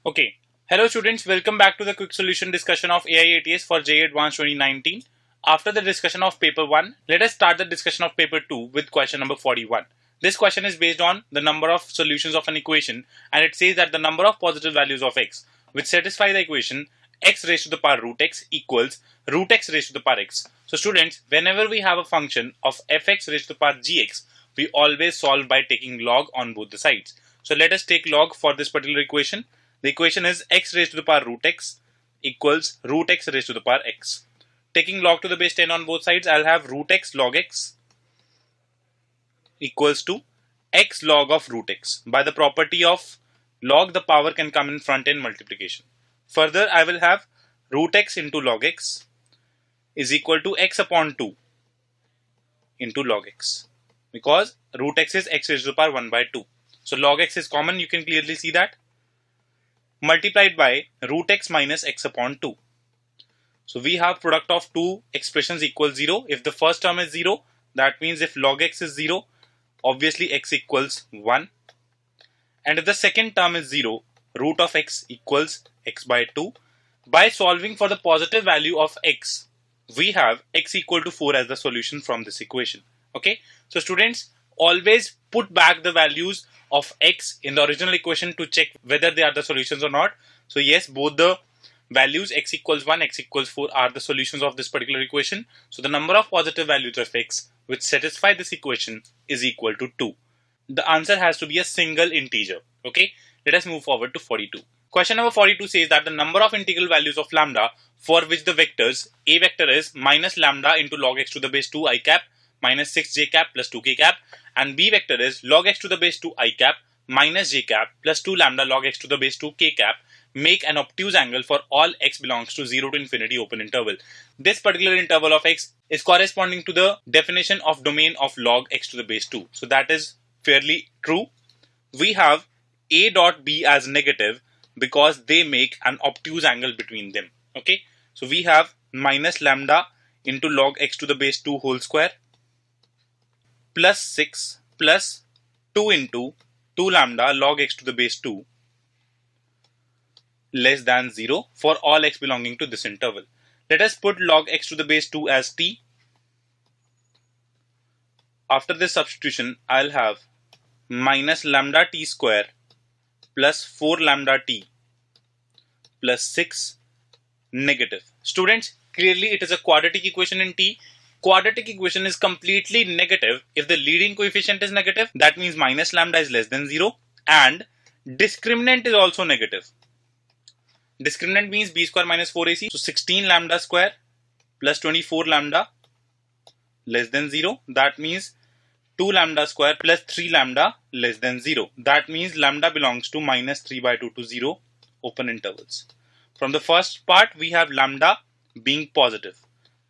Okay. Hello students, welcome back to the quick solution discussion of AIATS for JEE Advanced 2019. After the discussion of paper 1, let us start the discussion of paper 2 with question number 41. This question is based on the number of solutions of an equation, and it says that the number of positive values of x which satisfy the equation x raised to the power root x equals root x raised to the power x. So students, whenever we have a function of fx raised to the power gx, we always solve by taking log on both the sides. So let us take log for this particular equation. The equation is x raised to the power root x equals root x raised to the power x. Taking log to the base 10 on both sides, I'll have root x log x equals to x log of root x. By the property of log, the power can come in front in multiplication. Further, I will have root x into log x is equal to x upon 2 into log x, because root x is x raised to the power 1 by 2. So log x is common, you can clearly see that, multiplied by root x minus x upon 2. So we have product of two expressions equals 0. If the first term is 0, that means if log x is 0, obviously x equals 1. And if the second term is 0, root of x equals x by 2. By solving for the positive value of x, we have x equal to 4 as the solution from this equation. Okay, so students, always put back the values of x in the original equation to check whether they are the solutions or not. So yes, both the values x equals 1, x equals 4 are the solutions of this particular equation. So the number of positive values of x which satisfy this equation is equal to 2. The answer has to be a single integer. Okay, let us move forward to 42. Question number 42 says that the number of integral values of lambda for which the vectors a vector is minus lambda into log x to the base 2 I cap minus 6j cap plus 2k cap, and b vector is log x to the base 2 I cap minus j cap plus 2 lambda log x to the base 2 k cap make an obtuse angle for all x belongs to 0 to infinity open interval. This particular interval of x is corresponding to the definition of domain of log x to the base 2. So that is fairly true. We have a dot b as negative because they make an obtuse angle between them. Okay, so we have minus lambda into log x to the base 2 whole square plus 6 plus 2 into 2 lambda log x to the base 2 less than 0 for all x belonging to this interval. Let us put log x to the base 2 as t. After this substitution, I'll have minus lambda t square plus 4 lambda t plus 6 negative. Students, clearly it is a quadratic equation in t. Quadratic equation is completely negative if the leading coefficient is negative. That means minus lambda is less than 0, and discriminant is also negative. Discriminant means b square minus 4ac. So 16 lambda square plus 24 lambda less than 0. That means 2 lambda square plus 3 lambda less than 0. That means lambda belongs to minus 3 by 2 to 0 open intervals. From the first part, we have lambda being positive.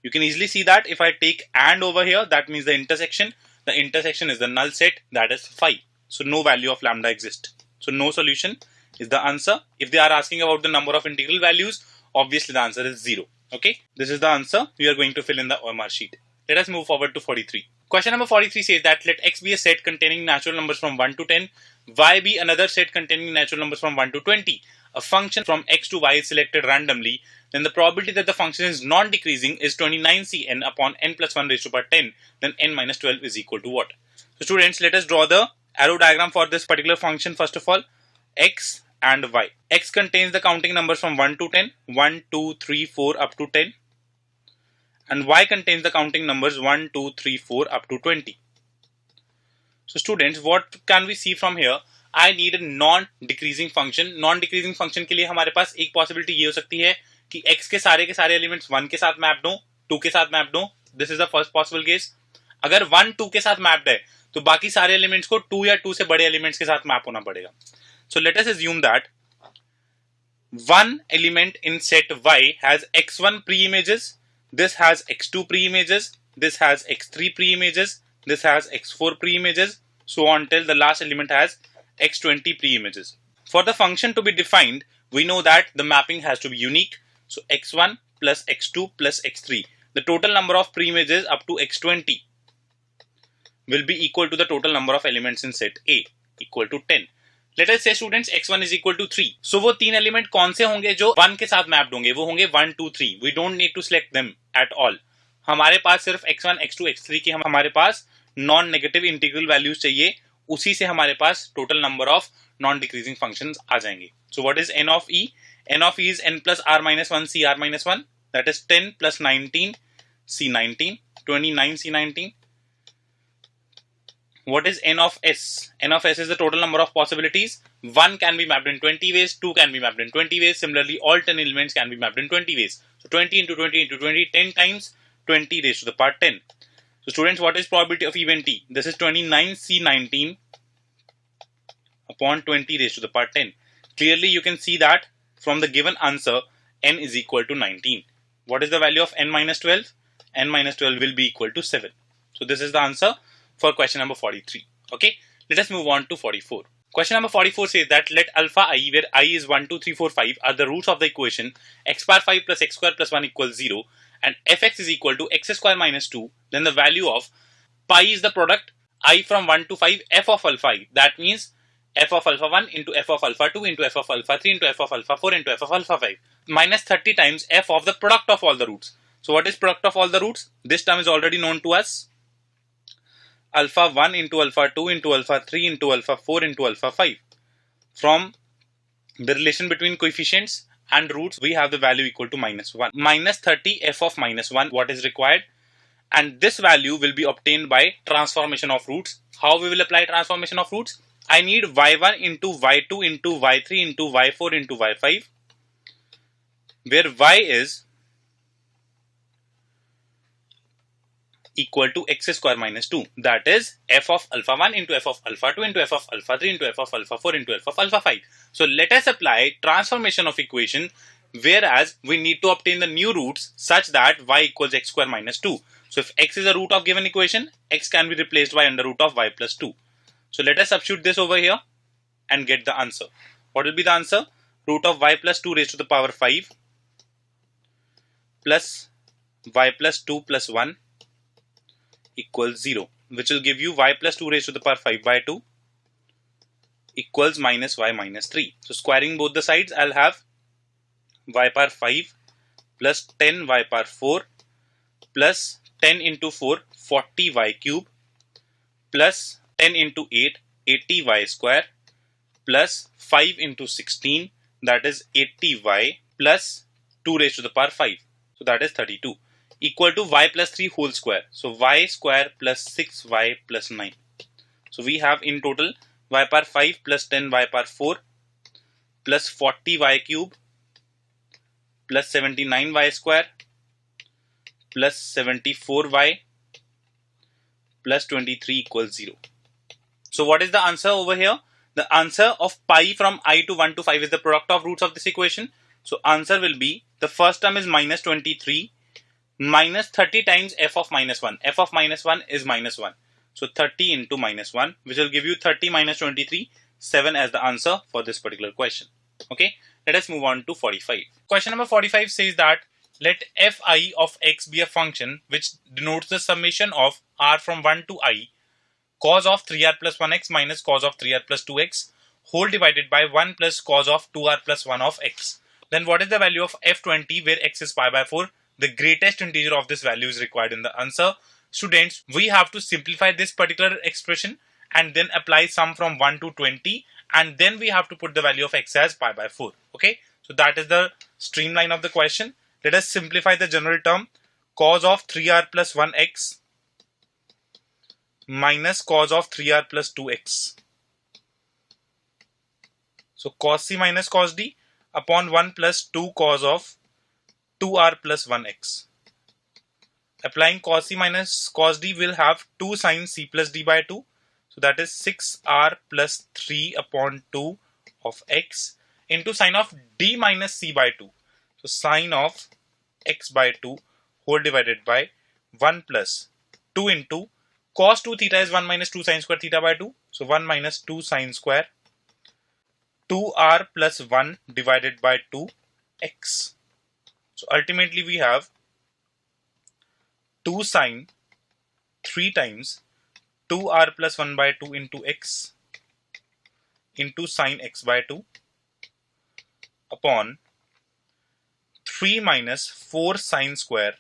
You can easily see that if I take and over here, that means the intersection is the null set, that is 5. So no value of lambda exists. So no solution is the answer. If they are asking about the number of integral values, obviously the answer is 0. Okay, this is the answer we are going to fill in the OMR sheet. Let us move forward to 43. Question number 43 says that let x be a set containing natural numbers from 1 to 10, y be another set containing natural numbers from 1 to 20. A function from x to y is selected randomly, then the probability that the function is non-decreasing is 29cn upon n plus 1 raised to power 10, then n minus 12 is equal to what? So students, let us draw the arrow diagram for this particular function. First of all, x and y. X contains the counting numbers from 1 to 10, 1, 2, 3, 4 up to 10. And y contains the counting numbers 1, 2, 3, 4 up to 20. So students, what can we see from here? I need a non-decreasing function. Non-decreasing function के लिए हमारे पास एक possibility ये हो सकती है कि x के सारे elements 1 के साथ मैप दो, 2 के साथ मैप दो. This is the first possible case. अगर 1 2 के साथ मैप्ड है तो बाकी सारे elements को 2 या 2 से बड़े elements के साथ मैप होना पड़ेगा. So let us assume that one element in set y has x1 pre-images, this has x2 pre-images, this has x3 pre-images, this has x4 pre-images, so on till the last element has x20 pre-images. For the function to be defined, we know that the mapping has to be unique. So x1 plus x2 plus x3. The total number of pre-images up to x20 will be equal to the total number of elements in set A, equal to 10. Let us say students x1 is equal to 3. So वो तीन element कौन से होंगे जो 1 के साथ mapped होंगे? वो होंगे 1 2 3. We don't need to select them at all. हमारे पास सिर्फ x1 x2 x3 की हमारे पास नॉन नेगेटिव इंटीग्रल वैल्यूज चाहिए. उसी से हमारे पास total number of non decreasing functions आ जाएंगे. So what is n of e? n of e is n plus r minus 1 c r minus 1. That is 10 plus 19 c 19, 29 c 19. What is n of s? N of s is the total number of possibilities. 1 can be mapped in 20 ways, 2 can be mapped in 20 ways. Similarly, all 10 elements can be mapped in 20 ways. So 20 into 20 into 20, 10 times 20 raised to the power 10. So students, what is probability of event t? This is 29c19 upon 20 raised to the power 10. Clearly, you can see that from the given answer, n is equal to 19. What is the value of n minus 12? N minus 12 will be equal to 7. So this is the answer for question number 43. Okay, let us move on to 44. Question number 44 says that let alpha I, where I is 1, 2, 3, 4, 5, are the roots of the equation x bar 5 plus x square plus 1 equals 0, and fx is equal to x square minus 2, then the value of pi is the product I from 1 to 5 f of alpha I. That means f of alpha 1 into f of alpha 2 into f of alpha 3 into f of alpha 4 into f of alpha 5 minus 30 times f of the product of all the roots. So what is product of all the roots? This term is already known to us. Alpha 1 into alpha 2 into alpha 3 into alpha 4 into alpha 5. From the relation between coefficients and roots, we have the value equal to minus 1. Minus 30 f of minus 1, what is required? And this value will be obtained by transformation of roots. How we will apply transformation of roots? I need y1 into y2 into y3 into y4 into y5, where y is equal to x square minus 2. That is f of alpha 1 into f of alpha 2 into f of alpha 3 into f of alpha 4 into f of alpha 5. So let us apply transformation of equation, whereas we need to obtain the new roots such that y equals x square minus 2. So if x is a root of given equation, x can be replaced by under root of y plus 2. So let us substitute this over here and get the answer. What will be the answer? Root of y plus 2 raised to the power 5 plus y plus 2 plus 1 equals 0, which will give you y plus 2 raised to the power 5 by 2 equals minus y minus 3. So squaring both the sides, I'll have y power 5 plus 10 y power 4 plus 10 into 4, 40 y cube plus 10 into 8, 80 y square plus 5 into 16, that is 80 y plus 2 raised to the power 5. So that is 32. Equal to y plus 3 whole square. So y square plus 6y plus 9. So we have in total y power 5 plus 10 y power 4 plus 40 y cube plus 79 y square plus 74 y plus 23 equals 0. So what is the answer over here? The answer of pi from I to 1 to 5 is the product of roots of this equation. So answer will be, the first term is minus 23 minus 30 times f of minus 1. F of minus 1 is minus 1. So 30 into minus 1, which will give you 30 minus 23, 7 as the answer for this particular question. Okay, let us move on to 45. Question number 45 says that let fi of x be a function which denotes the summation of r from 1 to I, cos of 3r plus 1x minus cos of 3r plus 2x, whole divided by 1 plus cos of 2r plus 1 of x. Then what is the value of f20 where x is pi by 4? The greatest integer of this value is required in the answer. Students, we have to simplify this particular expression and then apply sum from 1 to 20, and then we have to put the value of x as pi by 4. Okay, so that is the streamline of the question. Let us simplify the general term. Cos of 3r plus 1x minus cos of 3r plus 2x. So cos c minus cos d upon 1 plus 2 cos of 2r plus 1x. Applying cos c minus cos d will have 2 sin c plus d by 2. So that is 6r plus 3 upon 2 of x into sin of d minus c by 2. So sin of x by 2 whole divided by 1 plus 2 into cos 2 theta is 1 minus 2 sin square theta by 2. So 1 minus 2 sin square 2r plus 1 divided by 2x. So ultimately we have 2 sin 3 times 2r plus 1 by 2 into x into sine x by 2 upon 3 minus 4 sine square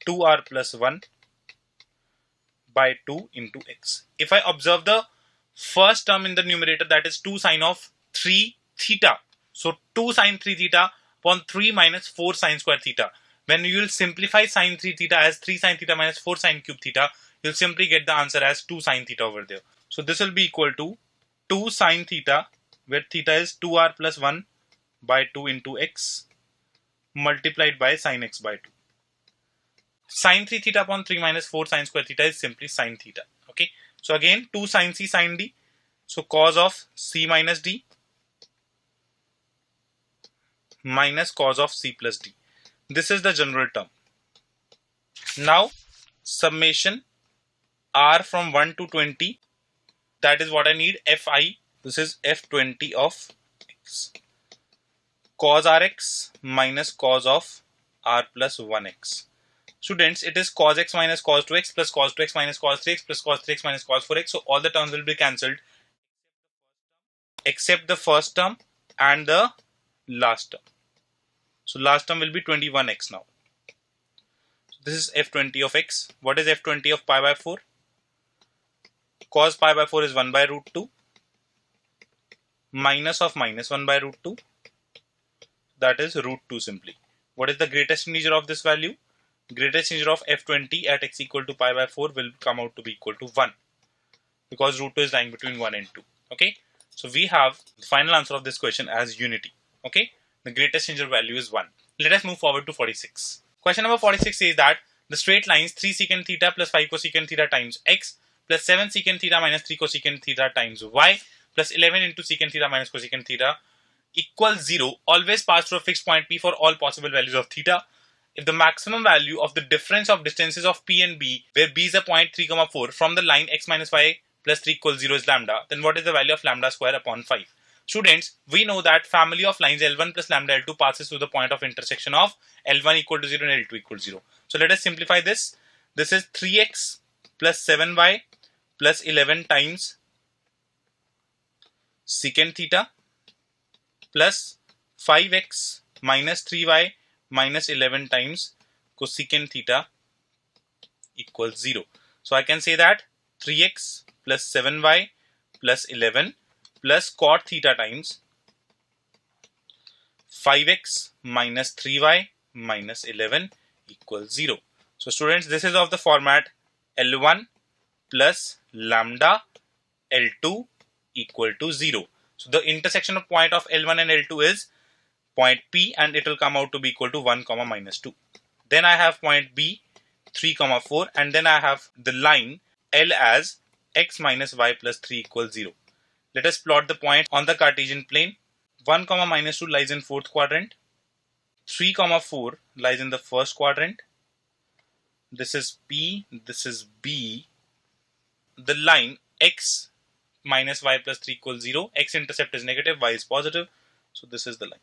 2r plus 1 by 2 into x. If I observe the first term in the numerator, that is 2 sine of 3 theta. So 2 sine 3 theta upon 3 minus 4 sine square theta. When you will simplify sine 3 theta as 3 sine theta minus 4 sine cube theta, you'll simply get the answer as 2 sine theta over there. So this will be equal to 2 sine theta, where theta is 2r plus 1 by 2 into x multiplied by sine x by 2. Sine 3 theta upon 3 minus 4 sine square theta is simply sine theta. Okay. So again 2 sine c sine d. So cos of c minus d minus cos of c plus d. This is the general term. Now summation r from 1 to 20. That is what I need. Fi. This is f20 of x. Cos rx minus cos of r plus 1x. Students, it is cos x minus cos 2x plus cos 2x minus cos 3x plus cos 3x minus cos 4x. So all the terms will be cancelled except the first term and the last term. So last term will be 21x now. So this is f20 of x. What is f20 of pi by 4? Cos pi by 4 is 1 by root 2 minus of minus 1 by root 2. That is root 2 simply. What is the greatest integer of this value? Greatest integer of f20 at x equal to pi by 4 will come out to be equal to 1, because root 2 is lying between 1 and 2. Okay, so we have the final answer of this question as unity. Okay, the greatest integer value is 1. Let us move forward to 46. Question number 46 says that the straight lines 3 secant theta plus 5 cosecant theta times x plus 7 secant theta minus 3 cosecant theta times y plus 11 into secant theta minus cosecant theta equals 0 always pass through a fixed point P for all possible values of theta. If the maximum value of the difference of distances of P and B, where B is a point 3, 4 from the line x minus y plus 3 equals 0 is lambda, then what is the value of lambda square upon 5? Students, we know that family of lines L1 plus lambda L2 passes through the point of intersection of L1 equal to 0 and L2 equal to 0. So let us simplify this. This is 3x plus 7y plus 11 times secant theta plus 5x minus 3y minus 11 times cosecant theta equals 0. So I can say that 3x plus 7y plus 11 plus cot theta times 5x minus 3y minus 11 equals 0. So students, this is of the format L1 plus lambda L2 equal to 0. So the intersection of point of L1 and L2 is point P, and it will come out to be equal to 1, minus 2. Then I have point B 3, 4, and then I have the line L as x minus y plus 3 equals 0. Let us plot the point on the Cartesian plane. 1, minus 2 lies in fourth quadrant. 3, 4 lies in the first quadrant. This is P, this is B. The line x minus y plus 3 equals 0. X intercept is negative, y is positive. So this is the line.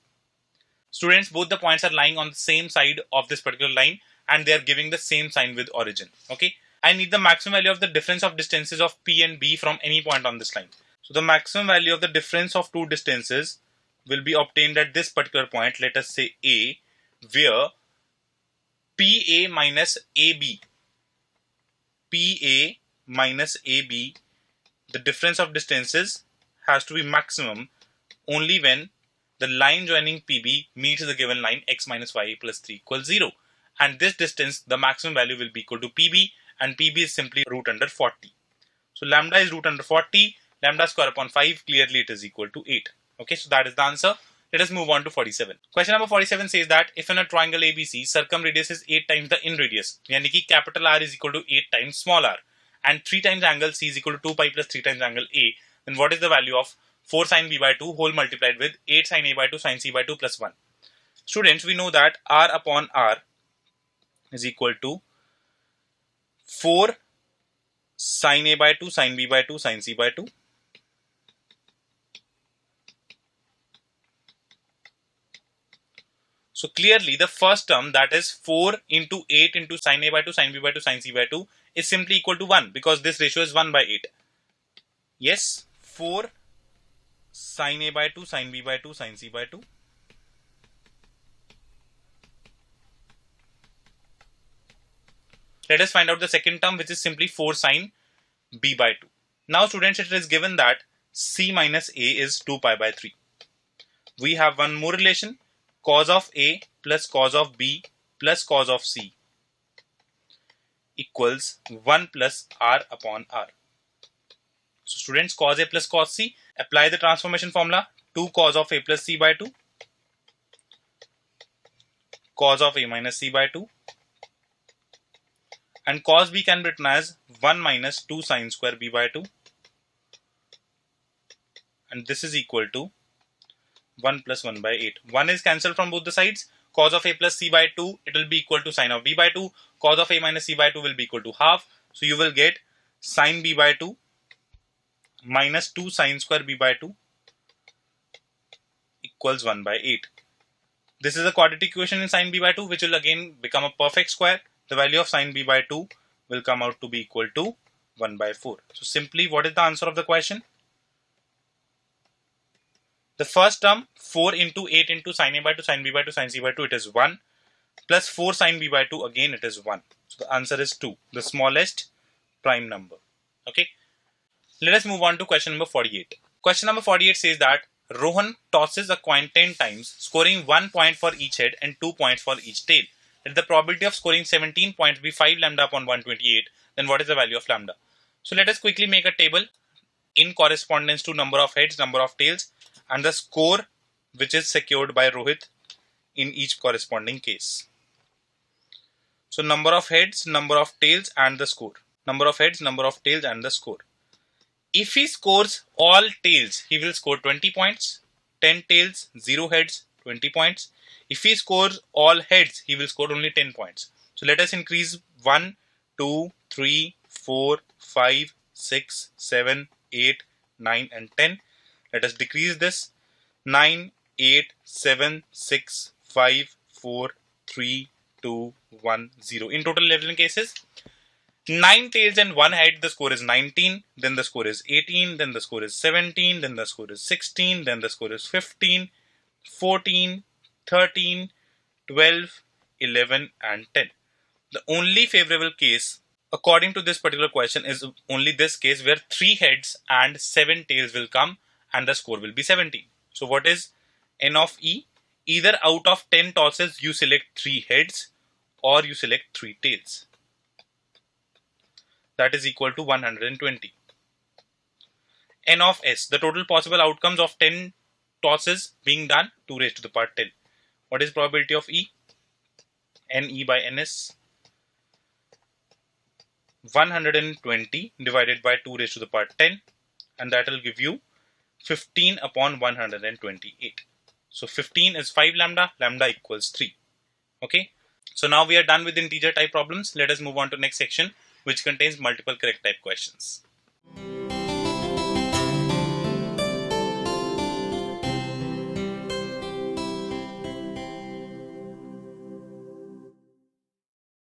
Students, both the points are lying on the same side of this particular line and they are giving the same sign with origin. Okay, I need the maximum value of the difference of distances of P and B from any point on this line. So the maximum value of the difference of two distances will be obtained at this particular point, let us say A, where PA minus AB, PA minus AB, the difference of distances has to be maximum only when the line joining PB meets the given line x minus y plus 3 equals 0. And this distance, the maximum value will be equal to PB, and PB is simply root under 40. So lambda is root under 40, lambda square upon 5, clearly it is equal to 8. Okay, so that is the answer. Let us move on to 47. Question number 47 says that if in a triangle ABC, circumradius is 8 times the in radius, yani ki capital R is equal to 8 times small r, and 3 times angle C is equal to 2 pi plus 3 times angle A, then what is the value of 4 sin B by 2 whole multiplied with 8 sin A by 2 sin C by 2 plus 1? Students, we know that R upon R is equal to 4 sin A by 2 sin B by 2 sin C by 2. So clearly the first term, that is 4 into 8 into sin A by 2 sin B by 2 sin C by 2, is simply equal to 1 because this ratio is 1 by 8. Yes, 4 sin A by 2, sin B by 2, sin C by 2. Let us find out the second term, which is simply 4 sin B by 2. Now students, it is given that C minus A is 2 pi by 3. We have one more relation, cos of A plus cos of B plus cos of C equals 1 plus R upon R. So students, cos A plus cos C, apply the transformation formula, 2 cos of A plus C by 2, cos of A minus C by 2, and cos B can be written as 1 minus 2 sin square B by 2, and this is equal to 1 plus 1 by 8. 1 is cancelled from both the sides. Cos of A plus C by 2, it will be equal to sin of B by 2. Cos of A minus C by 2 will be equal to half. So you will get sin B by 2 minus 2 sin square B by 2 equals 1 by 8. This is a quadratic equation in sin B by 2, which will again become a perfect square. The value of sin B by 2 will come out to be equal to 1 by 4. So simply, what is the answer of the question? The first term, 4 into 8 into sin A by 2, sin B by 2, sin C by 2, it is 1. Plus 4 sin B by 2, again it is 1. So the answer is 2, the smallest prime number. Okay. Let us move on to question number 48. Question number 48 says that Rohan tosses a coin 10 times, scoring 1 point for each head and 2 points for each tail. Let the probability of scoring 17 points be 5 lambda upon 128. Then what is the value of lambda? So let us quickly make a table in correspondence to number of heads, number of tails, and the score which is secured by Rohit in each corresponding case. So number of heads, number of tails, and the score. Number of heads, number of tails, and the score. If he scores all tails, he will score 20 points. 10 tails, 0 heads, 20 points. If he scores all heads, he will score only 10 points. So let us increase 1, 2, 3, 4, 5, 6, 7, 8, 9, and 10. Let us decrease this. 9, 8, 7, 6, 5, 4, 3, 2, 1, 0. In total 11 cases. 9 tails and 1 head, the score is 19, then the score is 18, then the score is 17, then the score is 16, then the score is 15, 14, 13, 12, 11, and 10. The only favorable case according to this particular question is only this case where 3 heads and 7 tails will come and the score will be 17. So what is N of E? Either out of 10 tosses you select 3 heads or you select 3 tails. That is equal to 120. N of S, the total possible outcomes of 10 tosses being done, 2 raised to the power 10. What is probability of E? NE by NS. 120 divided by 2 raised to the power 10, and that will give you 15 upon 128. So 15 is 5 lambda, lambda equals 3. Okay. So now we are done with integer type problems. Let us move on to next section, which contains multiple correct type questions.